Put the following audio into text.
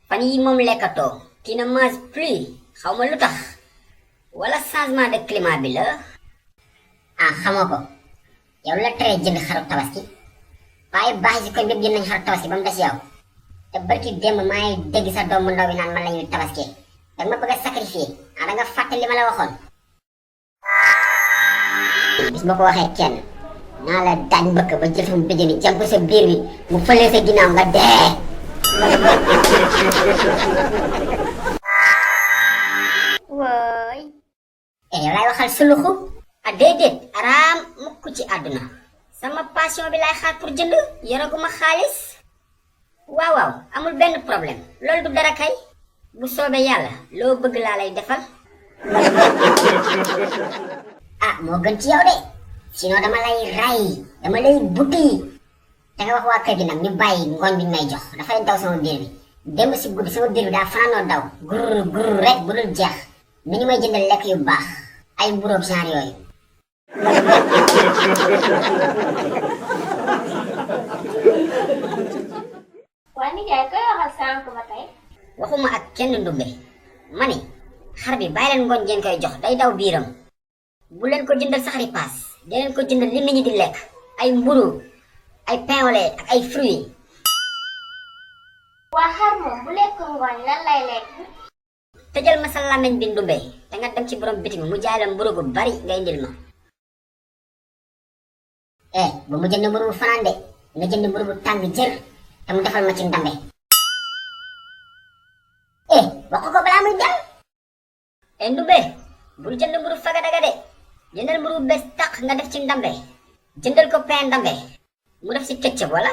fan yi moom lekkatoo tu ne manges plus xaw ma lu tax wala changement de climat bi la. ah xamoo ko yow la tere jënd xaru tabaski waaye baax si koñ bépp jënd nañ xaru tabaski ba mu des yow te barki démb maa ngi dégg sa doomu ndaw bi naan man la ñuy tabaski danga ma bëgg a sacrifier ah danga fàtte li ma la waxoon. bis ma ko waxee kenn naa la daaj mbëkk ba jël sama béjjën yi jam ko sa biir bi mu fëlee sa ginnaaw nga dee. waay. yow laay waxal suluxu. ah déedéet araam mukk ci àdduna sama passion bi laay xaar pour jënd yoraguma xaalis. waaw waaw amul benn problème loolu du dara kay bu soobee yàlla loo bëgg laa lay defal. ah moo gën ci yow de sinon dama lay ray dama lay buddi te nga wax waa kër gi nag ñu bàyyi ngooñ bi ñu may jox dafay daw sama biir bi démb si guddi sama biir bi daa fanaanoo daw gurur gurur rek bu dul jeex ni ñu may jëndal lekk yu baax ay mburoog genre yooyu. waa nijaay koy waxal sànq ba tey. waxuma ak kenn ndumbe ma ni xar bi bàyyi leen ngooñ ngeen koy jox day daw biiram bu leen ko jëndal saxari paas di leen ko jëndal li nit ñi di lekk ay mburu ay pain au lait ak ay fruits. waa xar moom bu lekk ngooñ lan lay lekk. tëjal ma sa làmmiñ bi ndumbe te nga dem ci borom bitig mu jaay la mburu gu bari nga indil ma. bu mu jënd mburu bu fanaan de nga jënd mburu bu tàng jër te mu defal ma ci ndambe. wax ko balaa muy dem. ndumbe bul jënd mburu fagadaga de jëndal mburu bees tàq nga def ci ndambe jëndal ko pain ndambe mu def ci ketchup wala.